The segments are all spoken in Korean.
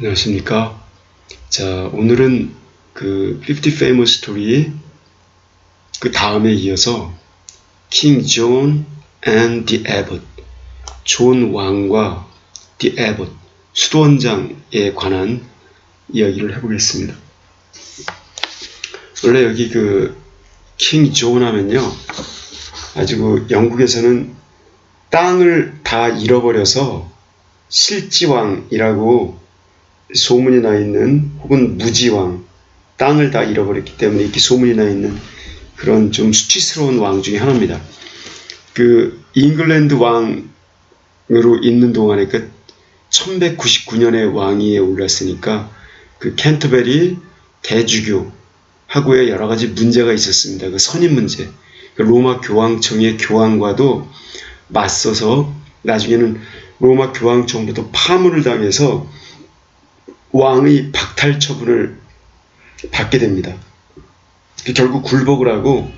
안녕하십니까. 자, 오늘은 그 50 Famous Story 그 다음에 이어서 King John and the Abbot, 존 왕과 the Abbot, 수도원장에 관한 이야기를 해보겠습니다. 원래 여기 그 킹 존 하면요, 아주 그 영국에서는 땅을 다 잃어버려서 실지왕이라고 소문이 나 있는, 혹은 무지왕, 땅을 다 잃어버렸기 때문에 이렇게 소문이 나 있는 그런 좀 수치스러운 왕 중에 하나입니다. 그 잉글랜드 왕으로 있는 동안에 그 1199년에 왕위에 올랐으니까 그 캔터베리 대주교 하고의 여러 가지 문제가 있었습니다. 그 선임 문제, 그 로마 교황청의 교황과도 맞서서 나중에는 로마 교황청부터 파문을 당해서 왕의 박탈 처분을 받게 됩니다. 결국 굴복을 하고,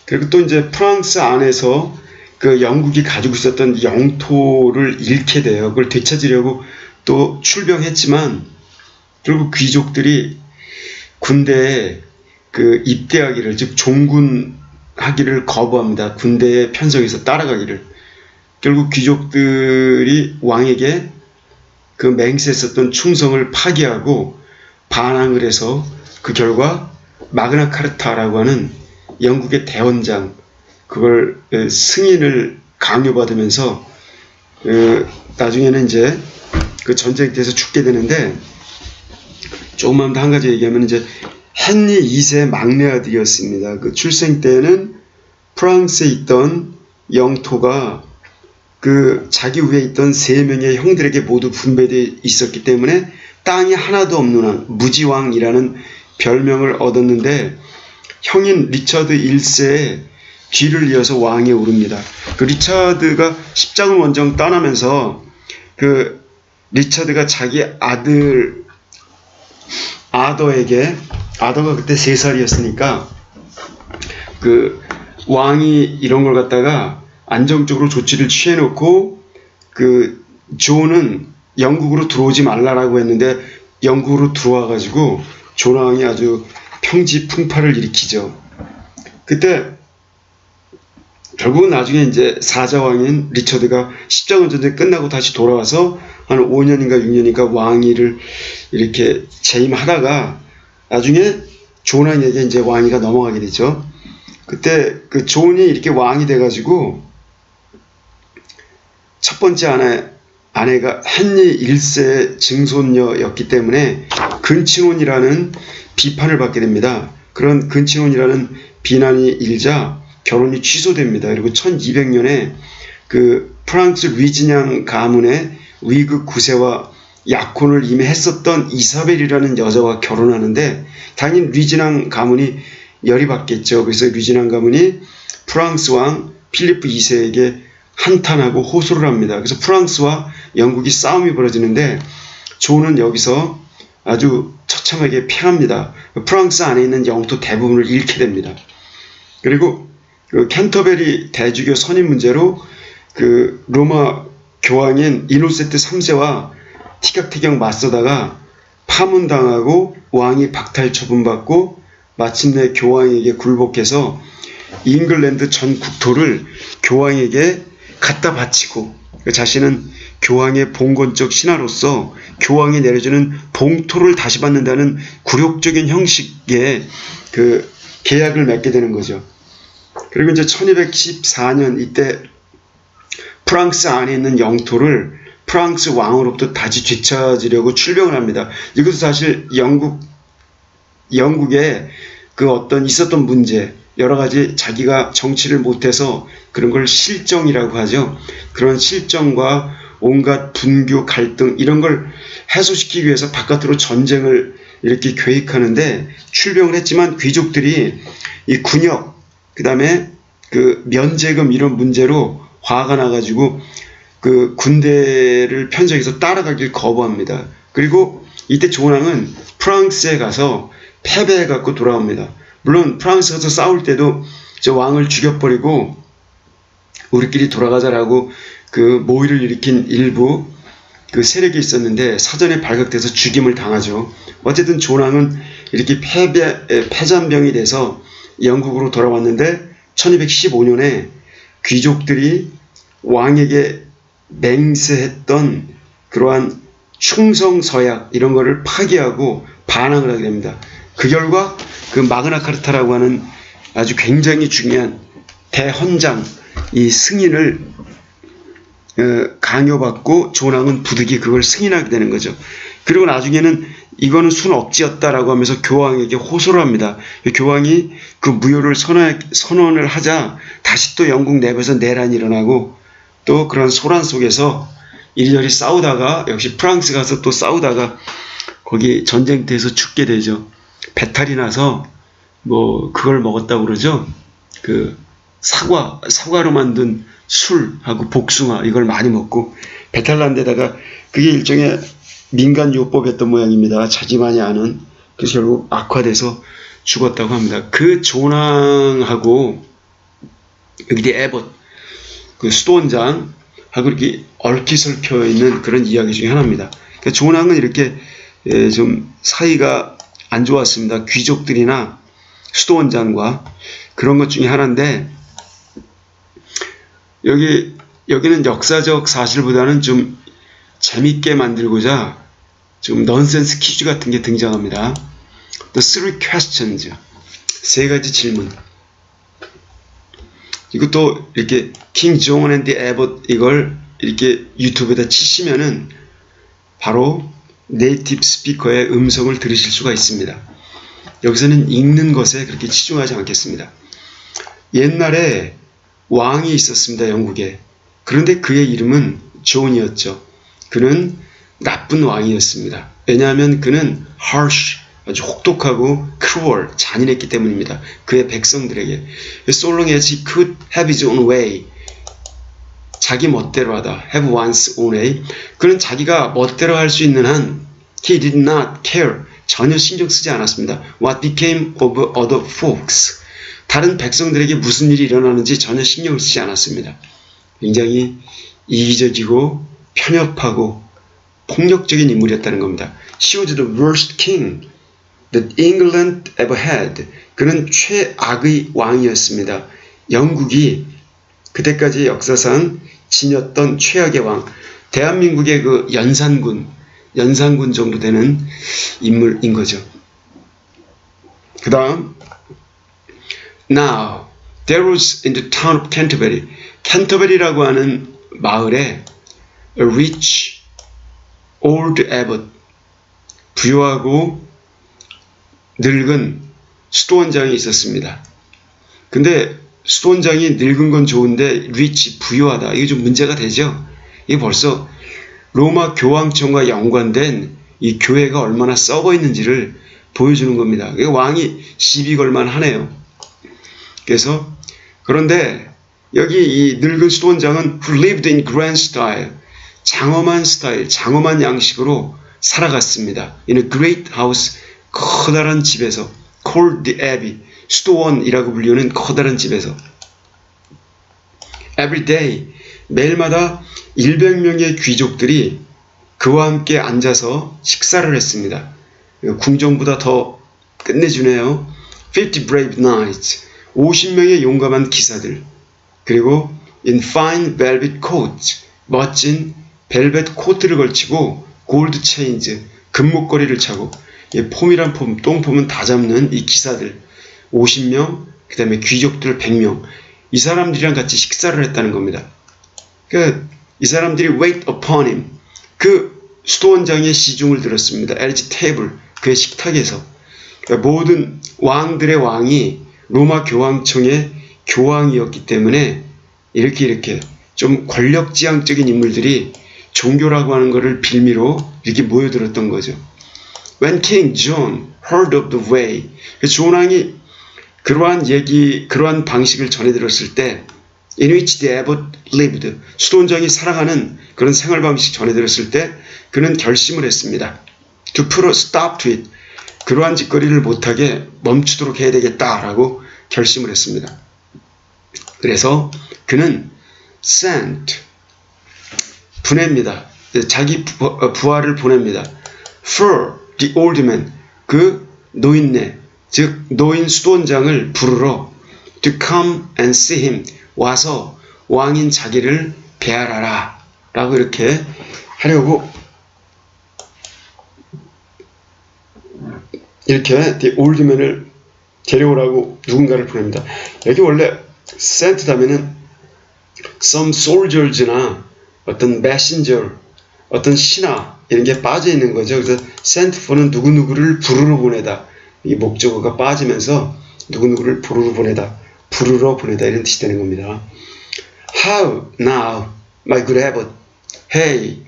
그리고 또 이제 프랑스 안에서 그 영국이 가지고 있었던 영토를 잃게 돼요. 그걸 되찾으려고 또 출병했지만 결국 귀족들이 군대에 그 입대하기를, 즉 종군하기를 거부합니다. 군대에 편성해서 따라가기를. 결국 귀족들이 왕에게 그 맹세했었던 충성을 파기하고 반항을 해서 그 결과 마그나 카르타라고 하는 영국의 대원장, 그걸 승인을 강요받으면서 나중에는 이제 그 전쟁터에서 죽게 되는데, 조금만 더 한 가지 얘기하면 이제 헨리 2세 막내 아들이었습니다. 그 출생 때는 프랑스에 있던 영토가 그 자기 위에 있던 3명의 형들에게 모두 분배되어 있었기 때문에 땅이 하나도 없는 왕, 무지왕이라는 별명을 얻었는데, 형인 리처드 1세의 뒤를 이어서 왕에 오릅니다. 그 리처드가 십장을 원정 떠나면서 그 리처드가 자기 아들 아더에게, 아더가 그때 3살이었으니까 그 왕이 이런 걸 갖다가 안정적으로 조치를 취해놓고 그 존은 영국으로 들어오지 말라라고 했는데 영국으로 들어와가지고 존 왕이 아주 평지풍파를 일으키죠. 그때 결국은 나중에 이제 사자왕인 리처드가 십자군 전쟁 끝나고 다시 돌아와서 한 5년인가 6년인가 왕위를 이렇게 재임하다가 나중에 존 왕에게 이제 왕위가 넘어가게 되죠. 그때 그 존이 이렇게 왕이 돼가지고 첫 번째 아내가 헨리 1세의 증손녀였기 때문에 근친혼이라는 비판을 받게 됩니다. 그런 근친혼이라는 비난이 일자 결혼이 취소됩니다. 그리고 1200년에 그 프랑스 루이지냥 가문의 위그 9세와 약혼을 이미 했었던 이사벨이라는 여자와 결혼하는데, 당연히 루이지냥 가문이 열이 받겠죠. 그래서 루이지냥 가문이 프랑스 왕 필리프 2세에게 한탄하고 호소를 합니다. 그래서 프랑스와 영국이 싸움이 벌어지는데 존은 여기서 아주 처참하게 패합니다. 프랑스 안에 있는 영토 대부분을 잃게 됩니다. 그리고 그 캔터베리 대주교 선임 문제로 그 로마 교황인 이노센트 3세와 티격태격 맞서다가 파문당하고 왕이 박탈 처분받고 마침내 교황에게 굴복해서 잉글랜드 전 국토를 교황에게 갖다 바치고, 자신은 교황의 봉건적 신하로서 교황이 내려주는 봉토를 다시 받는다는 굴욕적인 형식의 그 계약을 맺게 되는 거죠. 그리고 이제 1214년 이때 프랑스 안에 있는 영토를 프랑스 왕으로부터 다시 되찾으려고 출병을 합니다. 이것도 사실 영국의 그 어떤 있었던 문제, 여러 가지 자기가 정치를 못해서 그런 걸 실정이라고 하죠. 그런 실정과 온갖 분교, 갈등 이런 걸 해소시키기 위해서 바깥으로 전쟁을 이렇게 계획하는데 출병을 했지만 귀족들이 이 군역, 그 다음에 그 면제금 이런 문제로 화가 나가지고 그 군대를 편성해서 따라가길 거부합니다. 그리고 이때 존 왕은 프랑스에 가서 패배해갖고 돌아옵니다. 물론 프랑스 가서 싸울 때도 저 왕을 죽여버리고 우리끼리 돌아가자라고 그 모의를 일으킨 일부 그 세력이 있었는데 사전에 발각돼서 죽임을 당하죠. 어쨌든 존왕은 이렇게 패잔병이 돼서 영국으로 돌아왔는데 1215년에 귀족들이 왕에게 맹세했던 그러한 충성서약 이런 거를 파기하고 반항을 하게 됩니다. 그 결과 그 마그나카르타라고 하는 아주 굉장히 중요한 대헌장 이 승인을 강요받고 존왕은 부득이 그걸 승인하게 되는 거죠. 그리고 나중에는 이거는 순억지였다라고 하면서 교황에게 호소를 합니다. 교황이 그 무효를 선언을 하자 다시 또 영국 내부에서 내란이 일어나고 또 그런 소란 속에서 이리저리 싸우다가 역시 프랑스 가서 또 싸우다가 거기 전쟁터에서 죽게 되죠. 배탈이 나서 뭐 그걸 먹었다고 그러죠. 그 사과로 만든 술하고 복숭아 이걸 많이 먹고 배탈 난 데다가 그게 일종의 민간요법이었던 모양입니다. 자기만이 아는. 그래서 결국 악화돼서 죽었다고 합니다. 그 존왕하고 여기 에봇 그 수도원장하고 이렇게 얽히설펴 있는 그런 이야기 중에 하나입니다. 그러니까 존왕은 이렇게 좀 사이가 안 좋았습니다. 귀족들이나 수도원장과 그런 것 중에 하나인데 여기는 역사적 사실보다는 좀 재밌게 만들고자 좀 넌센스 퀴즈 같은 게 등장합니다. The three questions. 세 가지 질문. 이것도 이렇게 King John and the Abbot 이걸 이렇게 유튜브에다 치시면은 바로 네이티브 스피커의 음성을 들으실 수가 있습니다. 여기서는 읽는 것에 그렇게 치중하지 않겠습니다. 옛날에 왕이 있었습니다. 영국에. 그런데 그의 이름은 존이었죠. 그는 나쁜 왕이었습니다. 왜냐하면 그는 harsh, 아주 혹독하고 cruel, 잔인했기 때문입니다. 그의 백성들에게. So long as he could have his own way. 자기 멋대로 하다. have one's own way. 그는 자기가 멋대로 할 수 있는 한 he did not care. 전혀 신경 쓰지 않았습니다. What became of other folks. 다른 백성들에게 무슨 일이 일어나는지 전혀 신경을 쓰지 않았습니다. 굉장히 이기적이고 편협하고 폭력적인 인물이었다는 겁니다. He was the worst king that England ever had. 그는 최악의 왕이었습니다. 영국이 그때까지 역사상 지녔던 최악의 왕. 대한민국의 그 연산군 정도 되는 인물인 거죠. 그 다음 Now, there was in the town of Canterbury, 캔터베리라고 하는 마을에 a rich old abbot, 부유하고 늙은 수도원장이 있었습니다. 근데 수도원장이 늙은 건 좋은데 rich, 부유하다. 이게 좀 문제가 되죠? 이게 벌써 로마 교황청과 연관된 이 교회가 얼마나 썩어 있는지를 보여주는 겁니다. 왕이 시비 걸만 하네요. 그래서 그런데 여기 이 늙은 수도원장은 who lived in grand style, 장엄한 양식으로 살아갔습니다. In a great house, 커다란 집에서 called the abbey, 수도원이라고 불리는 커다란 집에서 every day, 매일마다 100명의 귀족들이 그와 함께 앉아서 식사를 했습니다. 궁정보다 더 끝내주네요. 50 brave knights, 50명의 용감한 기사들, 그리고 in fine velvet coats, 멋진 벨벳 코트를 걸치고 골드 체인즈, 금목걸이를 차고 폼이란 폼, 똥폼은 다 잡는 이 기사들 50명, 그 다음에 귀족들 100명, 이 사람들이랑 같이 식사를 했다는 겁니다. 그러니까 이 사람들이 wait upon him, 그 수도원장의 시중을 들었습니다. at the table, 그의 식탁에서. 그러니까 모든 왕들의 왕이 로마 교황청의 교황이었기 때문에 이렇게 좀 권력지향적인 인물들이 종교라고 하는 것을 빌미로 이렇게 모여들었던 거죠. When King John heard of the way, 존 왕이 그러한 방식을 전해 들었을 때 in which the abbot lived, 수도원장이 살아가는 그런 생활 방식 전해 들었을 때 그는 결심을 했습니다. To put a stop to it, 그러한 짓거리를 못하게 멈추도록 해야 되겠다라고 결심을 했습니다. 그래서 그는 sent, 보냅니다. 자기 부하를 보냅니다. For the old man, 그 노인네, 즉 노인 수도원장을 부르러 to come and see him, 와서 왕인 자기를 배알아라 라고 이렇게 하려고 이렇게 the old man을 데려오라고 누군가를 보냅니다. 여기 원래 sent 다음에는 some soldiers나 어떤 messenger, 어떤 신하 이런 게 빠져 있는 거죠. 그래서 sent for는 누구누구를 부르러 보내다. 이 목적어가 빠지면서 누구누구를 부르러 보내다 이런 뜻이 되는 겁니다. How now, my good abbot. Hey,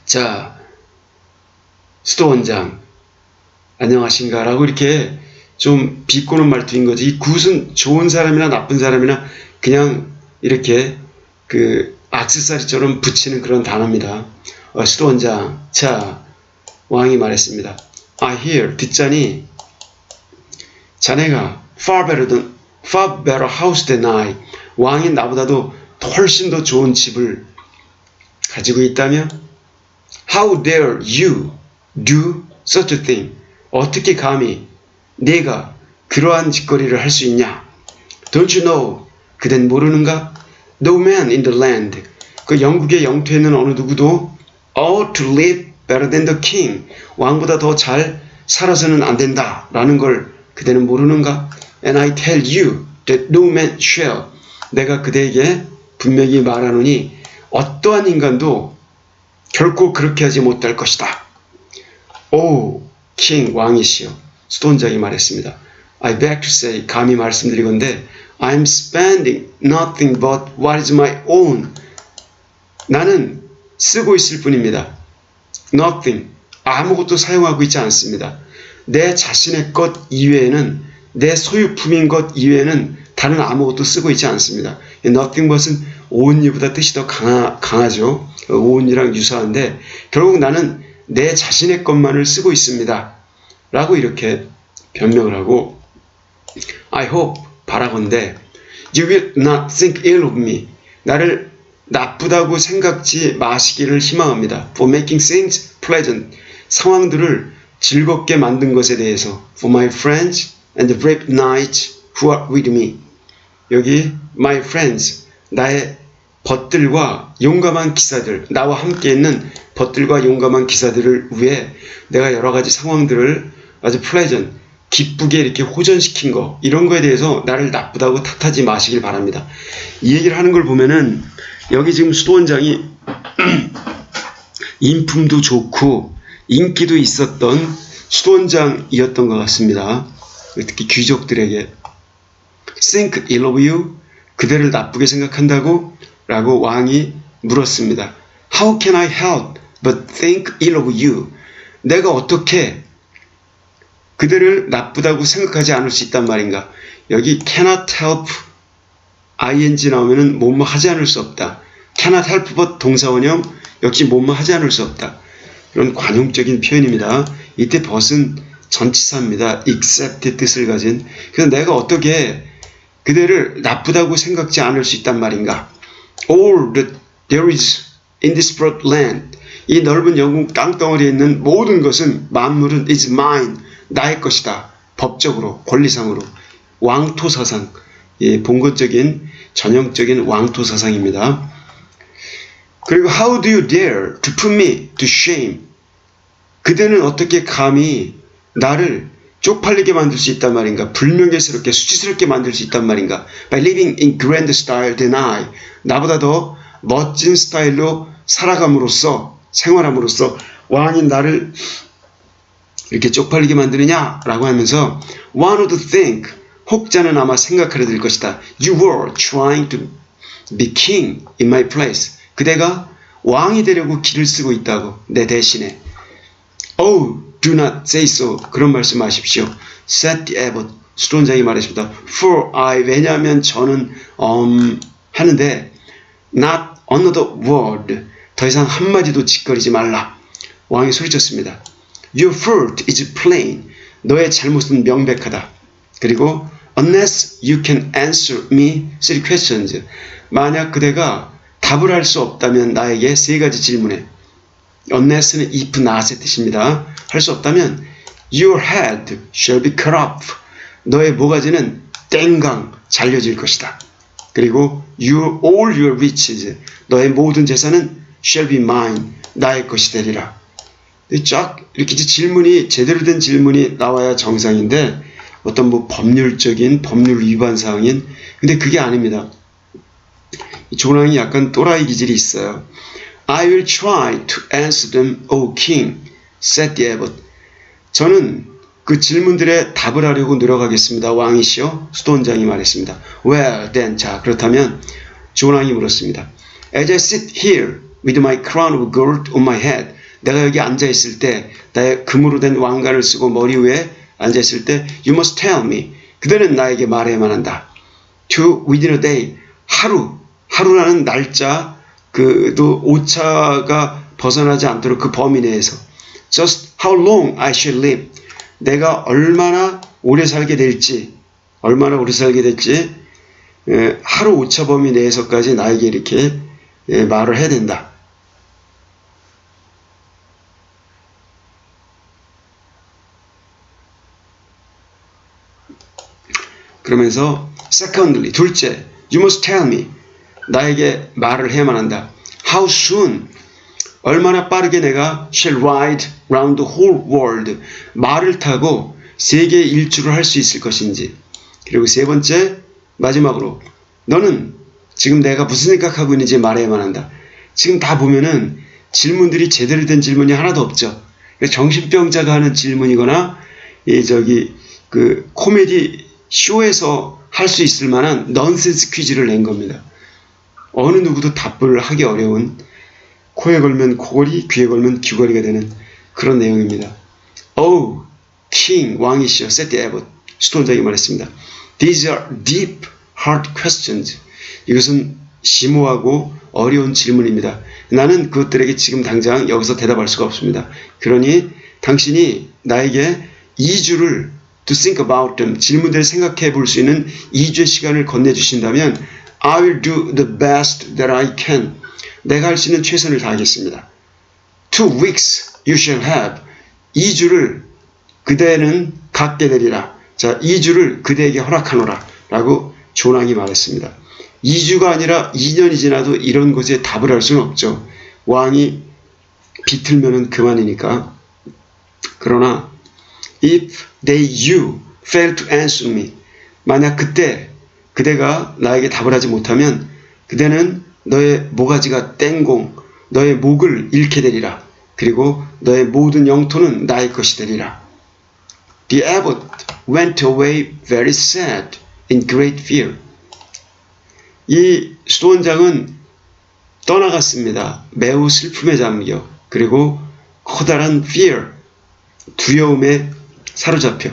자, 수도원장 안녕하신가 라고 이렇게 좀 비꼬는 말투인 거지. 이 굿은 좋은 사람이나 나쁜 사람이나 그냥 이렇게 그 액세서리처럼 붙이는 그런 단어입니다. 수도원장, 자, 왕이 말했습니다. I hear, 듣자니 자네가 far better house than I, 왕인 나보다도 훨씬 더 좋은 집을 가지고 있다며? How dare you do such a thing? 어떻게 감히 네가 그러한 짓거리를 할 수 있냐? Don't you know? 그댄 모르는가? No man in the land, 그 영국의 영토에는 어느 누구도 ought to live better than the king, 왕보다 더 잘 살아서는 안 된다 라는 걸 그대는 모르는가? And I tell you that no man shall, 내가 그대에게 분명히 말하노니 어떠한 인간도 결코 그렇게 하지 못할 것이다. 오 king, 왕이시여, 수도원장이 말했습니다. I beg to say, 감히 말씀드리건대 I'm spending nothing but what is my own. 나는 쓰고 있을 뿐입니다. Nothing, 아무것도 사용하고 있지 않습니다. 내 자신의 것 이외에는, 내 소유품인 것 이외에는 다른 아무것도 쓰고 있지 않습니다. Nothing but은 only보다 뜻이 더 강하죠. only랑 유사한데 결국 나는 내 자신의 것만을 쓰고 있습니다. 라고 이렇게 변명을 하고 I hope, 바라건대 You will not think ill of me. 나를 나쁘다고 생각지 마시기를 희망합니다. For making things pleasant. 상황들을 즐겁게 만든 것에 대해서 For my friends and the brave knights who are with me. 여기 my friends, 나의 벗들과 용감한 기사들, 나와 함께 있는 벗들과 용감한 기사들을 위해 내가 여러 가지 상황들을 아주 pleasant, 기쁘게 이렇게 호전시킨 거, 이런 거에 대해서 나를 나쁘다고 탓하지 마시길 바랍니다. 이 얘기를 하는 걸 보면은 여기 지금 수도원장이 인품도 좋고 인기도 있었던 수도원장이었던 것 같습니다. 특히 귀족들에게 think ill of you, 그대를 나쁘게 생각한다고? 라고 왕이 물었습니다. How can I help but think ill of you? 내가 어떻게 그대를 나쁘다고 생각하지 않을 수 있단 말인가? 여기 cannot help ing 나오면은 뭐뭐 하지 않을 수 없다. cannot help but 동사원형 역시 뭐뭐 하지 않을 수 없다. 이런 관용적인 표현입니다. 이때 but은 전치사입니다. except의 뜻을 가진. 그래서 내가 어떻게 그대를 나쁘다고 생각지 않을 수 있단 말인가? All that there is in this broad land. 이 넓은 영국 땅덩어리에 있는 모든 것은 만물은 is mine. 나의 것이다. 법적으로, 권리상으로. 왕토사상. 예, 본것적인, 전형적인 왕토사상입니다. 그리고 how do you dare to put me to shame? 그대는 어떻게 감히 나를 쪽팔리게 만들 수 있단 말인가? 불명예스럽게, 수치스럽게 만들 수 있단 말인가? By living in grand style than I. 나보다 더 멋진 스타일로 살아감으로써, 생활함으로써 왕인 나를 이렇게 쪽팔리게 만드느냐? 라고 하면서 one would think, 혹자는 아마 생각하려 들 것이다. You were trying to be king in my place. 그대가 왕이 되려고 길을 쓰고 있다고, 내 대신에. Oh, do not say so. 그런 말씀 하십시오. said the abbot. 수도원장이 말했습니다. For I, 왜냐하면 저는 하는데 not another word. 더 이상 한마디도 짓거리지 말라. 왕이 소리쳤습니다. Your fault is plain. 너의 잘못은 명백하다. 그리고 unless you can answer me three questions. 만약 그대가 답을 할 수 없다면 나에게 세 가지 질문에 unless는 if not의 뜻입니다. 할 수 없다면 your head shall be cut off. 너의 모가지는 땡강 잘려질 것이다. 그리고 all your riches, 너의 모든 재산은 shall be mine, 나의 것이 되리라. 쫙 이렇게 질문이 제대로 된 질문이 나와야 정상인데 어떤 뭐 법률적인 법률 위반 사항인 근데 그게 아닙니다. 조랑이 약간 또라이 기질이 있어요. I will try to answer them, O king, said the abbot. 저는 그 질문들에 답을 하려고 노력하겠습니다. 왕이시여, 수도원장이 말했습니다. Well, then, 자, 그렇다면 조랑이 물었습니다. As I sit here with my crown of gold on my head, 내가 여기 앉아있을 때, 나의 금으로 된 왕관을 쓰고 머리 위에 앉아있을 때, you must tell me. 그대는 나에게 말해야만 한다. To within a day, 하루라는 날짜, 또 오차가 벗어나지 않도록 그 범위 내에서 just how long I shall live. 내가 얼마나 오래 살게 될지 하루 오차 범위 내에서까지 나에게 이렇게 말을 해야 된다. 그러면서 secondly, 둘째, you must tell me. 나에게 말을 해야만 한다. How soon? 얼마나 빠르게 내가 shall ride round the whole world. 말을 타고 세계 일주를 할 수 있을 것인지. 그리고 세 번째, 마지막으로 너는 지금 내가 무슨 생각하고 있는지 말해야만 한다. 지금 다 보면은 질문들이 제대로 된 질문이 하나도 없죠. 정신병자가 하는 질문이거나 그 코미디 쇼에서 할 수 있을 만한 넌센스 퀴즈를 낸 겁니다. 어느 누구도 답을 하기 어려운 코에 걸면 코걸이, 귀에 걸면 귀걸이가 되는 그런 내용입니다. Oh, king, 왕이시여, said the abbot, 수도원장이 말했습니다. These are deep, hard questions. 이것은 심오하고 어려운 질문입니다. 나는 그것들에게 지금 당장 여기서 대답할 수가 없습니다. 그러니 당신이 나에게 2주를 to think about them, 질문들을 생각해 볼 수 있는 2주의 시간을 건네주신다면 I will do the best that I can. 내가 할 수 있는 최선을 다하겠습니다. 2 weeks you shall have. 2주를 그대는 갖게 되리라. 자, 2주를 그대에게 허락하노라. 라고 존왕이 말했습니다. 2주가 아니라 2년이 지나도 이런 것에 답을 할 수는 없죠. 왕이 비틀면은 그만이니까. 그러나 if you fail to answer me. 만약 그대가 나에게 답을 하지 못하면 그대는 너의 모가지가 땡공, 너의 목을 잃게 되리라. 그리고 너의 모든 영토는 나의 것이 되리라. The abbot went away very sad, in great fear. 이 수도원장은 떠나갔습니다. 매우 슬픔에 잠겨. 그리고 커다란 fear, 두려움에 사로잡혀.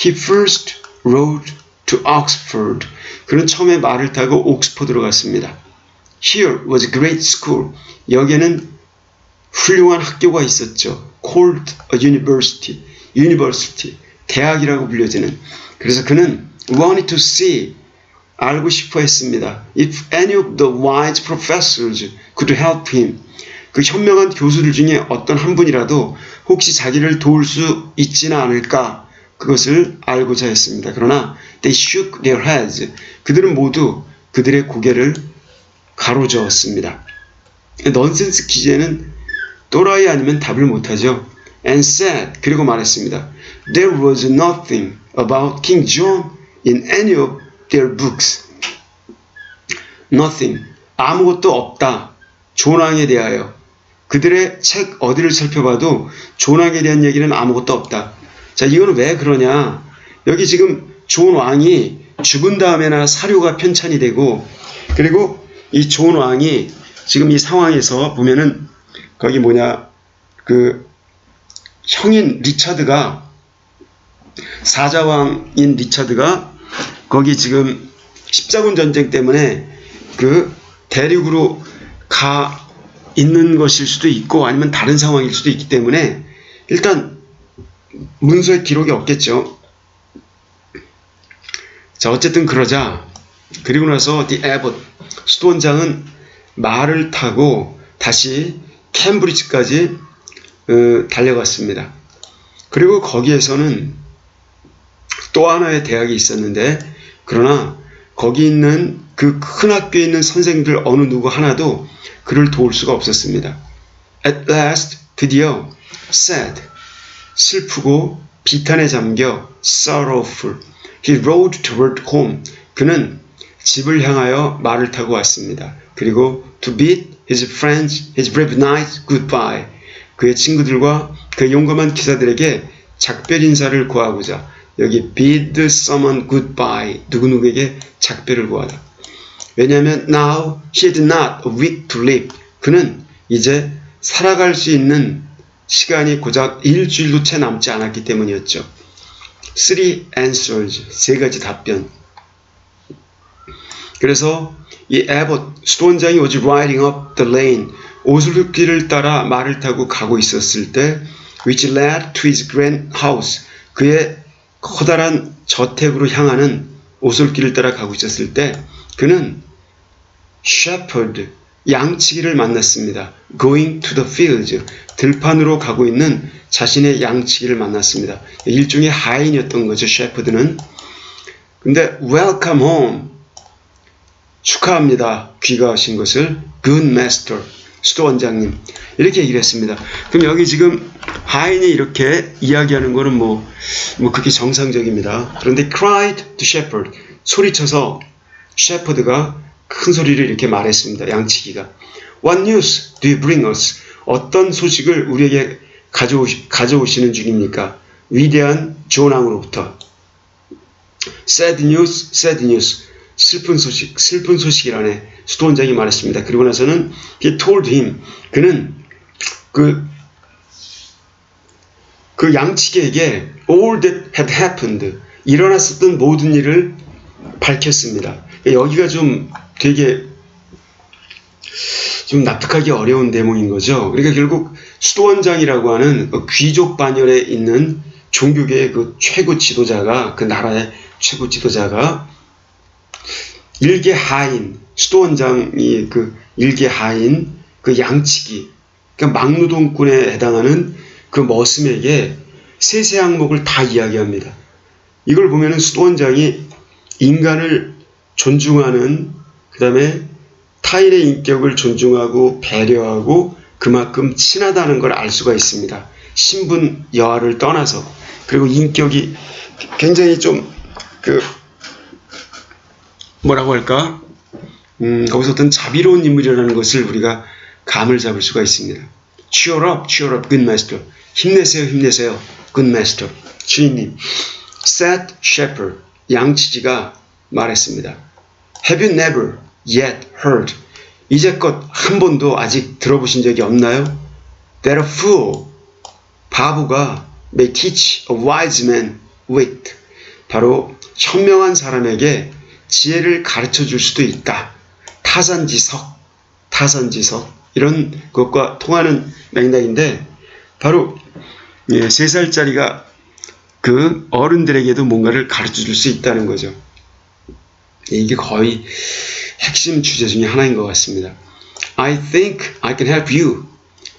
He first rode to Oxford. 그는 처음에 말을 타고 옥스퍼드로 갔습니다. Here was a great school. 여기에는 훌륭한 학교가 있었죠. Called a university. University. 대학이라고 불려지는. 그래서 그는 wanted to see. 알고 싶어 했습니다. If any of the wise professors could help him. 그 현명한 교수들 중에 어떤 한 분이라도 혹시 자기를 도울 수 있지는 않을까. 그것을 알고자 했습니다. 그러나 they shook their heads. 그들은 모두 그들의 고개를 가로저었습니다. 넌센스 퀴즈에는 또라이 아니면 답을 못하죠. And said, 그리고 말했습니다. There was nothing about King John in any of their books. Nothing. 아무것도 없다. 존왕에 대하여. 그들의 책 어디를 살펴봐도 존왕에 대한 얘기는 아무것도 없다. 자, 이거는 왜 그러냐? 여기 지금 존 왕이 죽은 다음에나 사료가 편찬이 되고, 그리고 이 존 왕이 지금 이 상황에서 보면은 거기 그 형인 리차드가, 사자왕인 리차드가 거기 지금 십자군 전쟁 때문에 그 대륙으로 가 있는 것일 수도 있고 아니면 다른 상황일 수도 있기 때문에 일단 문서에 기록이 없겠죠. 자, 어쨌든 그러자 그리고 나서 the abbot, 수도원장은 말을 타고 다시 캠브리지까지 달려갔습니다. 그리고 거기에서는 또 하나의 대학이 있었는데, 그러나 거기 있는 그 큰 학교에 있는 선생님들 어느 누구 하나도 그를 도울 수가 없었습니다. At last, 드디어 sad, 슬프고 비탄에 잠겨 sorrowful, he rode toward home, 그는 집을 향하여 말을 타고 왔습니다. 그리고 to bid his friends, his brave knights goodbye, 그의 친구들과 그 용감한 기사들에게 작별 인사를 구하고자, 여기 bid someone goodbye, 누구누구에게 작별을 구하다. 왜냐하면 now he had not a week to live, 그는 이제 살아갈 수 있는 시간이 고작 일주일도 채 남지 않았기 때문이었죠. 3 answers, 3가지 답변. 그래서 이 에봇, 수도원장이 was riding up the lane, 오솔길을 따라 말을 타고 가고 있었을 때 which led to his grand house, 그의 커다란 저택으로 향하는 오솔길을 따라 가고 있었을 때 그는 shepherd, 양치기를 만났습니다. going to the fields, 들판으로 가고 있는 자신의 양치기를 만났습니다. 일종의 하인이었던 거죠, shepherd는. 근데 welcome home, 축하합니다, 귀가하신 것을. good master, 수도원장님, 이렇게 얘기를 했습니다. 그럼 여기 지금 하인이 이렇게 이야기하는 거는 뭐 그렇게 정상적입니다. 그런데 cried to shepherd, 소리쳐서 shepherd가 큰 소리를 이렇게 말했습니다. 양치기가. What news do you bring us? 어떤 소식을 우리에게 가져오시는 중입니까? 위대한 존왕으로부터. Sad news, sad news. 슬픈 소식이라네. 수도원장이 말했습니다. 그리고 나서는 he told him, 그는 그 양치기에게 all that had happened, 일어났었던 모든 일을 밝혔습니다. 여기가 되게 좀 납득하기 어려운 대목인 거죠. 그러니까 결국 수도원장이라고 하는 귀족 반열에 있는 종교계의 그 최고 지도자가, 그 나라의 최고 지도자가 일개 하인, 수도원장이 그 일개 하인, 그 양치기, 그러니까 막노동꾼에 해당하는 그 머슴에게 세세 항목을 다 이야기합니다. 이걸 보면은 수도원장이 인간을 존중하는, 그 다음에 타인의 인격을 존중하고 배려하고 그만큼 친하다는 걸 알 수가 있습니다. 신분 여하를 떠나서. 그리고 인격이 굉장히 뭐라고 할까? 거기서 어떤 자비로운 인물이라는 것을 우리가 감을 잡을 수가 있습니다. Cheer up, good master. 힘내세요, 힘내세요, good master. 주인님. Said shepherd, 양치기가 말했습니다. Have you never yet heard? 이제껏 한 번도 아직 들어보신 적이 없나요? That a fool, 바보가 may teach a wise man wit. 바로 현명한 사람에게 지혜를 가르쳐 줄 수도 있다. 타산지석, 이런 것과 통하는 맥락인데, 바로 3살짜리가 그 어른들에게도 뭔가를 가르쳐 줄 수 있다는 거죠. 이게 거의 핵심 주제 중에 하나인 것 같습니다. I think I can help you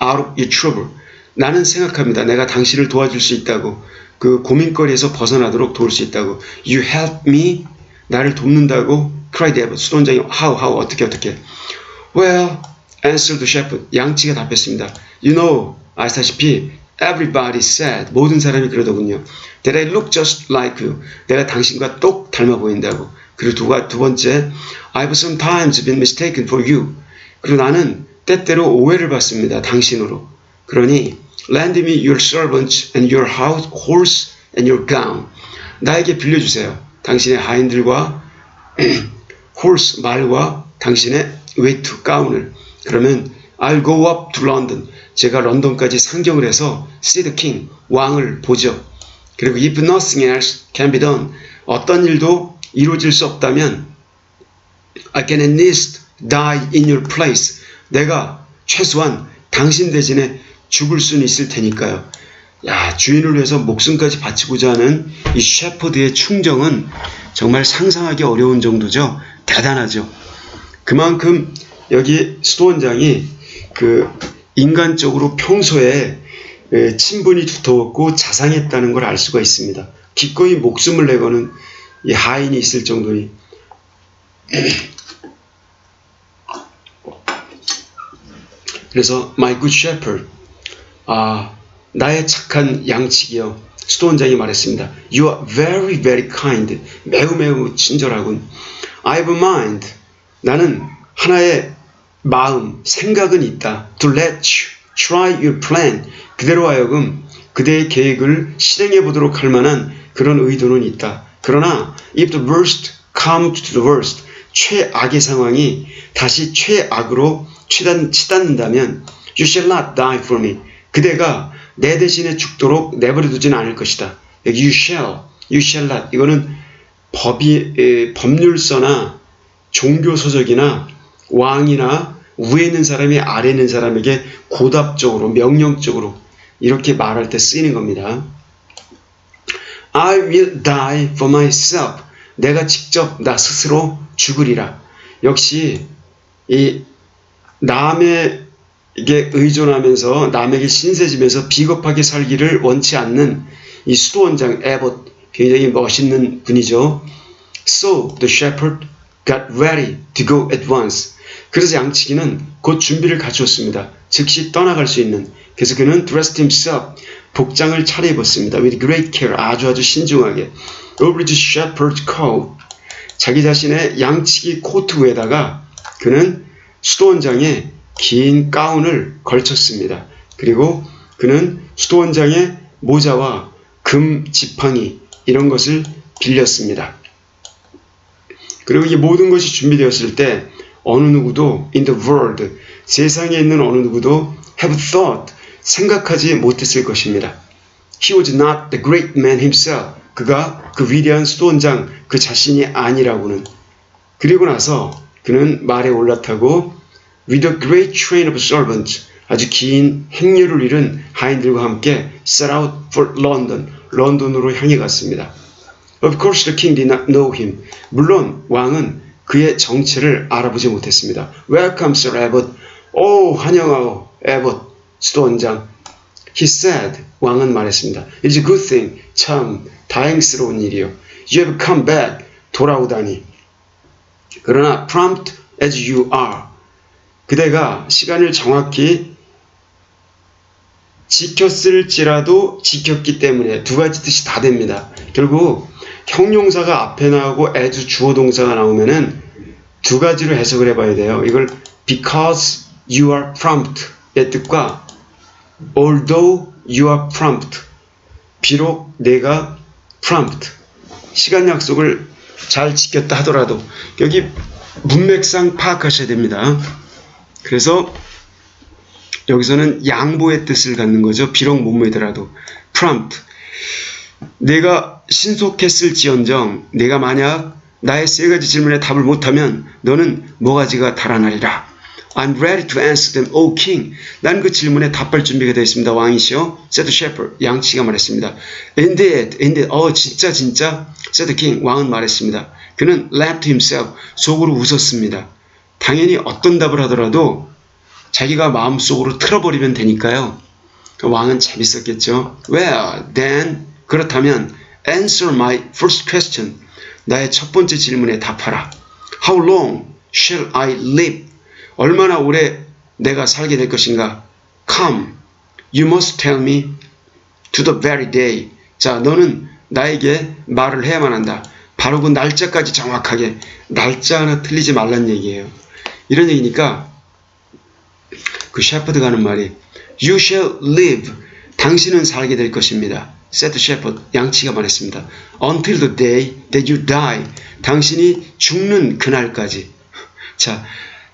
out of your trouble. 나는 생각합니다. 내가 당신을 도와줄 수 있다고. 그 고민거리에서 벗어나도록 도울 수 있다고. You help me. 나를 돕는다고. cried Evan. 수도원장이 how 어떻게. Well, answered the shepherd. 양치가 답했습니다. You know, 아시다시피 everybody said, 모든 사람이 그러더군요. That I look just like you. 내가 당신과 똑 닮아 보인다고. 그리고 두 번째, I've sometimes been mistaken for you. 그리고 나는 때때로 오해를 받습니다. 당신으로. 그러니 lend me your servants and your horse and your gown. 나에게 빌려주세요. 당신의 하인들과 horse, 말과 당신의 외투, 가운을. 그러면 I'll go up to London. 제가 런던까지 상경을 해서 see the king, 왕을 보죠. 그리고 if nothing else can be done, 어떤 일도 이루어질 수 없다면 I can at least die in your place. 내가 최소한 당신 대신에 죽을 수는 있을 테니까요. 야, 주인을 위해서 목숨까지 바치고자 하는 이 셰퍼드의 충정은 정말 상상하기 어려운 정도죠. 대단하죠. 그만큼 여기 수도원장이 그 인간적으로 평소에 친분이 두터웠고 자상했다는 걸 알 수가 있습니다. 기꺼이 목숨을 내거는 이 하인이 있을 정도니. 그래서 my good shepherd, 나의 착한 양치기여, 수도원장이 말했습니다. You are very very kind, 매우 매우 친절하군. I have a mind, 나는 하나의 마음, 생각은 있다. To let you try your plan, 그대로 하여금 그대의 계획을 실행해 보도록 할 만한 그런 의도는 있다. 그러나 if the worst comes to the worst, 최악의 상황이 다시 최악으로 치닫는다면 you shall not die for me, 그대가 내 대신에 죽도록 내버려 두지는 않을 것이다. 여기 you shall not, 이거는 법률서나 종교서적이나 왕이나 위에 있는 사람이 아래 있는 사람에게 고답적으로 명령적으로 이렇게 말할 때 쓰이는 겁니다. I will die for myself, 내가 직접 나 스스로 죽으리라. 역시 이 남에게 의존하면서 남에게 신세지면서 비겁하게 살기를 원치 않는 이 수도원장 에봇, 굉장히 멋있는 분이죠. So the shepherd got ready to go at once. 그래서 양치기는 곧 준비를 갖추었습니다. 즉시 떠나갈 수 있는. 그래서 그는 dressed himself, 복장을 차려입었습니다. With great care, 아주 신중하게. Over his shepherd's coat, 자기 자신의 양치기 코트 위에다가 그는 수도원장의 긴 가운을 걸쳤습니다. 그리고 그는 수도원장의 모자와 금 지팡이 이런 것을 빌렸습니다. 그리고 이 모든 것이 준비되었을 때 어느 누구도 in the world, 세상에 있는 어느 누구도 have thought, 생각하지 못했을 것입니다. He was not the great man himself, 그가 그 위대한 수도원장 그 자신이 아니라고는. 그리고 나서 그는 말에 올라타고 with a great train of servants, 아주 긴 행렬을 이룬 하인들과 함께 set out for London, 런던으로 향해 갔습니다. Of course the king did not know him. 물론 왕은 그의 정체를 알아보지 못했습니다. Welcome, Sir Abbot. 오, 환영하오, 에봇, 수도원장. He said, 왕은 말했습니다. It's a good thing. 참 다행스러운 일이요. You have come back. 돌아오다니. 그러나 prompt as you are, 그대가 시간을 정확히 지켰을지라도 지켰기 때문에 두 가지 뜻이 다 됩니다. 결국 형용사가 앞에 나오고 as 주어 동사가 나오면은 두 가지로 해석을 해봐야 돼요. 이걸 because you are prompt의 뜻과 although you are prompt, 비록 내가 prompt, 시간 약속을 잘 지켰다 하더라도, 여기 문맥상 파악하셔야 됩니다. 그래서 여기서는 양보의 뜻을 갖는 거죠. 비록 못 모이더라도. prompt, 내가 신속했을지언정 내가 만약 나의 세 가지 질문에 답을 못하면 너는 모가지가 달아나리라. I'm ready to answer them, O king. 난 그 질문에 답할 준비가 되어 있습니다. 왕이시여. said the shepherd, 양치가 말했습니다. Indeed, 진짜, said the king, 왕은 말했습니다. 그는 laughed himself, 속으로 웃었습니다. 당연히 어떤 답을 하더라도 자기가 마음속으로 틀어버리면 되니까요. 왕은 재밌었겠죠. Well, then, 그렇다면 answer my first question. 나의 첫 번째 질문에 답하라. How long shall I live? 얼마나 오래 내가 살게 될 것인가? Come, you must tell me to the very day. 자, 너는 나에게 말을 해야만 한다. 바로 그 날짜까지 정확하게. 날짜 하나 틀리지 말란 얘기예요. 이런 얘기니까 그 셰퍼드가 하는 말이 You shall live. 당신은 살게 될 것입니다. said the shepherd, 양치가 말했습니다. Until the day that you die. 당신이 죽는 그날까지. 자,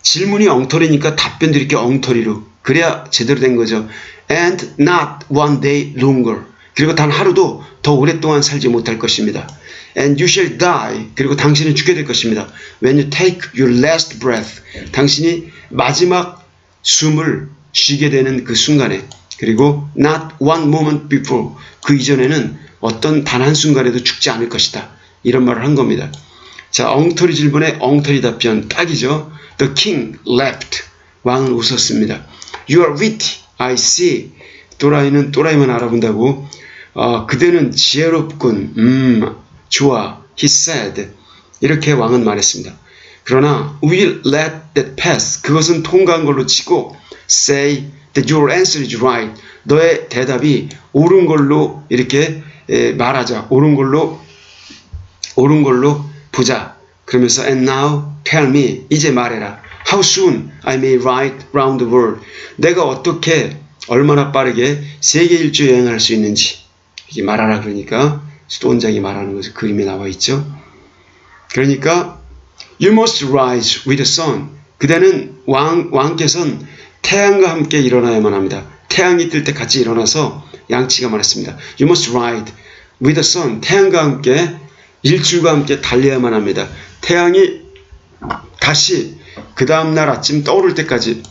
질문이 엉터리니까 답변도 이렇게 엉터리로. 그래야 제대로 된 거죠. And not one day longer. 그리고 단 하루도 더 오랫동안 살지 못할 것입니다. And you shall die. 그리고 당신은 죽게 될 것입니다. When you take your last breath. 당신이 마지막 숨을 쉬게 되는 그 순간에. 그리고 not one moment before. 그 이전에는 어떤 단 한순간에도 죽지 않을 것이다. 이런 말을 한 겁니다. 자, 엉터리 질문에 엉터리 답변 딱이죠. The king laughed. 왕은 웃었습니다. You are witty, I see. 또라이만 알아본다고. 그대는 지혜롭군. 좋아. He said. 이렇게 왕은 말했습니다. 그러나 we'll let that pass. 그것은 통과한 걸로 치고 say that your answer is right. 너의 대답이 옳은 걸로 이렇게 말하자. 옳은 걸로 보자. 그러면서 and now tell me. 이제 말해라. How soon I may ride round the world. 내가 어떻게 얼마나 빠르게 세계 일주 여행할 수 있는지 이게 말하라. 그러니까 수도원장이 말하는 것이 그림에 나와 있죠. 그러니까 You must rise with the sun. 그대는 왕께서는 태양과 함께 일어나야만 합니다. 태양이 뜰 때 같이 일어나서 양치가 말했습니다. You must ride with the sun. 태양과 함께 일출과 함께 달려야만 합니다. 태양이 다시 그 다음날 아침 떠오를 때까지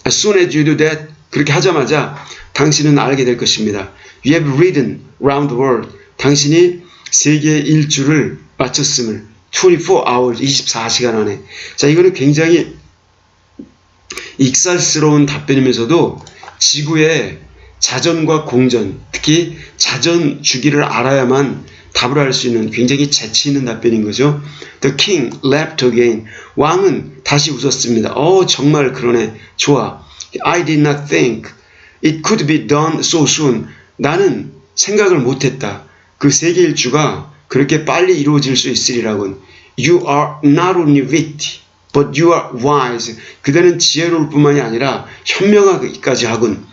As soon as you do that, 그렇게 하자마자 당신은 알게 될 것입니다. You have ridden round the world. 당신이 세계의 일주를 마쳤음을 24 hours, 24시간 안에. 자, 이거는 굉장히 익살스러운 답변이면서도 지구의 자전과 공전, 특히 자전 주기를 알아야만 답을 할 수 있는 굉장히 재치 있는 답변인 거죠. The king laughed again. 왕은 다시 웃었습니다. 정말 그러네. 좋아. I did not think it could be done so soon. 나는 생각을 못했다. 그 세계 일주가 그렇게 빨리 이루어질 수 있으리라고는. You are not only witty, but you are wise. 그대는 지혜로울 뿐만이 아니라 현명하기까지 하군.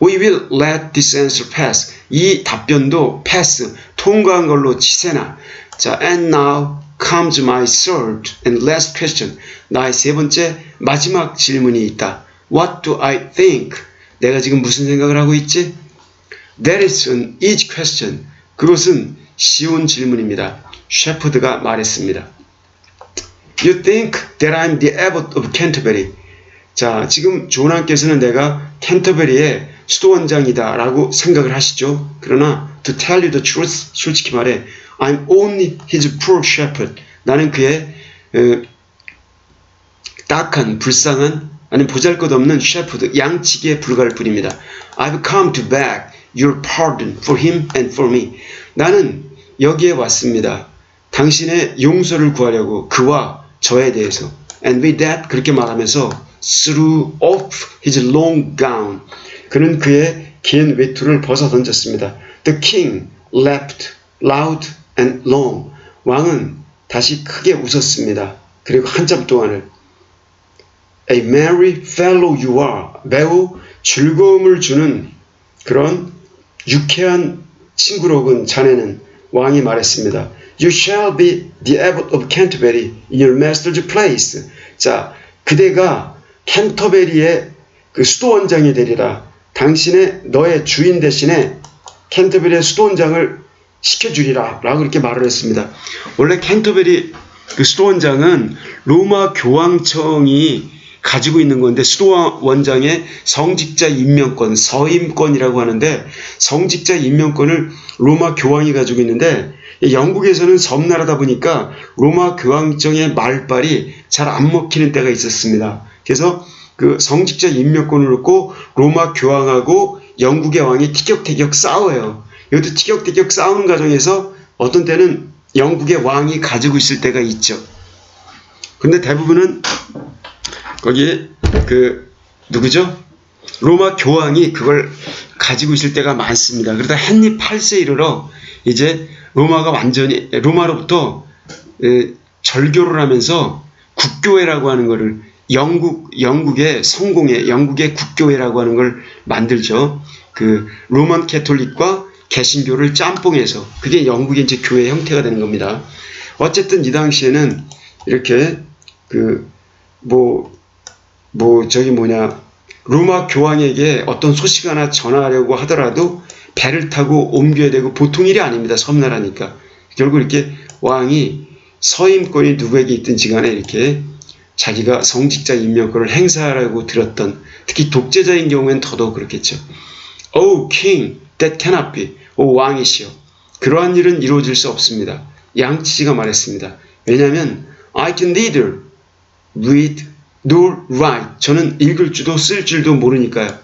We will let this answer pass. 이 답변도 pass, 통과한 걸로 치세나. 자, and now comes my third and last question. 나의 세 번째 마지막 질문이 있다. What do I think? 내가 지금 무슨 생각을 하고 있지? That is an easy question. 그것은 쉬운 질문입니다. 셰퍼드가 말했습니다. You think that I'm the abbot of Canterbury. 자, 지금 조나께서는 내가 캔터베리의 수도원장이다 라고 생각을 하시죠. 그러나 to tell you the truth, 솔직히 말해 I'm only his poor shepherd. 나는 그의 딱한, 불쌍한, 아니 보잘것없는 셰퍼드, 양치기에 불과할 뿐입니다. I've come to beg your pardon for him and for me. 나는 여기에 왔습니다. 당신의 용서를 구하려고 그와 저에 대해서. And with that, 그렇게 말하면서 threw off his long gown. 그는 그의 긴 외투를 벗어 던졌습니다. The king laughed loud and long. 왕은 다시 크게 웃었습니다. 그리고 한참 동안을 A merry fellow you are. 매우 즐거움을 주는 그런 유쾌한 친구로군 자네는. 왕이 말했습니다. You shall be the abbot of Canterbury in your master's place. 자, 그대가 캔터베리의 그 수도원장이 되리라. 당신의 너의 주인 대신에 캔터베리의 수도원장을 시켜주리라 라고 이렇게 말을 했습니다. 원래 캔터베리 그 수도원장은 로마 교황청이 가지고 있는 건데 수도원장의 성직자 임명권, 서임권이라고 하는데 성직자 임명권을 로마 교황이 가지고 있는데 영국에서는 섬나라다 보니까 로마 교황청의 말빨이 잘 안 먹히는 때가 있었습니다. 그래서 그 성직자 임명권을 놓고 로마 교황하고 영국의 왕이 티격태격 싸워요. 이것도 티격태격 싸우는 과정에서 어떤 때는 영국의 왕이 가지고 있을 때가 있죠. 그런데 대부분은 거기에 누구죠? 로마 교황이 그걸 가지고 있을 때가 많습니다. 그러다 헨리 8세 이르러 이제 로마로부터 절교를 하면서 국교회라고 하는 거를 영국의 성공회, 영국의 국교회라고 하는 걸 만들죠. 그 로만 캐톨릭과 개신교를 짬뽕해서 그게 영국의 이제 교회 형태가 되는 겁니다. 어쨌든 이 당시에는 이렇게 로마 교황에게 어떤 소식 하나 전하려고 하더라도 배를 타고 옮겨야 되고 보통 일이 아닙니다. 섬나라니까. 결국 이렇게 왕이 서임권이 누구에게 있든지 간에 이렇게 자기가 성직자 임명권을 행사하라고 들었던, 특히 독재자인 경우에는 더더욱 그렇겠죠. Oh king, that cannot be. 오 왕이시여, 그러한 일은 이루어질 수 없습니다. 양치지가 말했습니다. 왜냐하면 I can neither read nor write. 저는 읽을 줄도 쓸 줄도 모르니까요.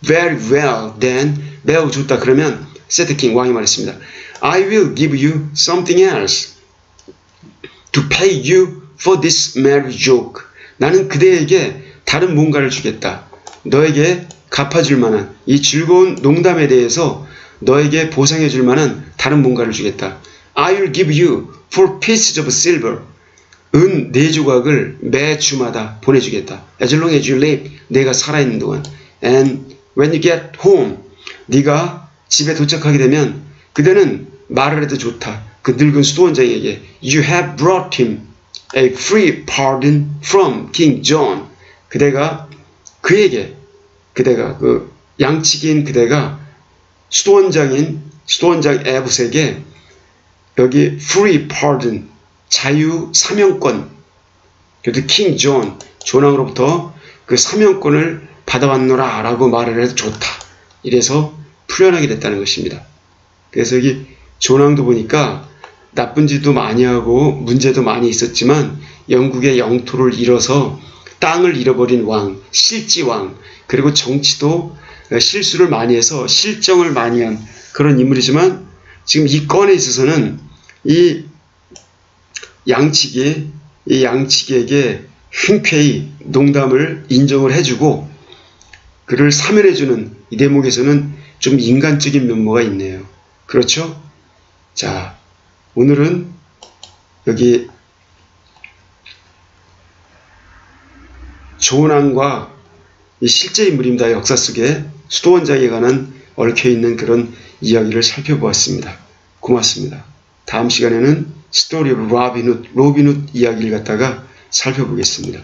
Very well then. 매우 좋다. 그러면 said the king. 왕이 말했습니다. I will give you something else to pay you for this merry joke. 나는 그대에게 다른 뭔가를 주겠다. 너에게 갚아줄 만한 이 즐거운 농담에 대해서 너에게 보상해 줄 만한 다른 뭔가를 주겠다. I will give you 4 pieces of silver. 은 4조각을 매 주마다 보내주겠다. As long as you live. 내가 살아있는 동안. And when you get home. 네가 집에 도착하게 되면 그대는 말을 해도 좋다. 그 늙은 수도원장에게 You have brought him a free pardon from King John. 그대가 그 양치기인 그대가 수도원장 에붓에게 여기 free pardon 자유 사명권 그래도 킹 존 존왕으로부터 그 사명권을 받아왔노라 라고 말을 해도 좋다. 이래서 풀려나게 됐다는 것입니다. 그래서 여기 존왕도 보니까 나쁜 짓도 많이 하고 문제도 많이 있었지만 영국의 영토를 잃어서 땅을 잃어버린 왕, 실지왕, 그리고 정치도 실수를 많이 해서 실정을 많이 한 그런 인물이지만 지금 이 건에 있어서는 이 양치기에게 흔쾌히 농담을 인정을 해주고 그를 사면해주는 이 대목에서는 좀 인간적인 면모가 있네요. 그렇죠? 자, 오늘은 여기 존왕과 이 실제 인물입니다. 역사 속에 수도원장에 관한 얽혀있는 그런 이야기를 살펴보았습니다. 고맙습니다. 다음 시간에는 스토리 오브 로빈 훗 이야기를 갖다가 살펴보겠습니다.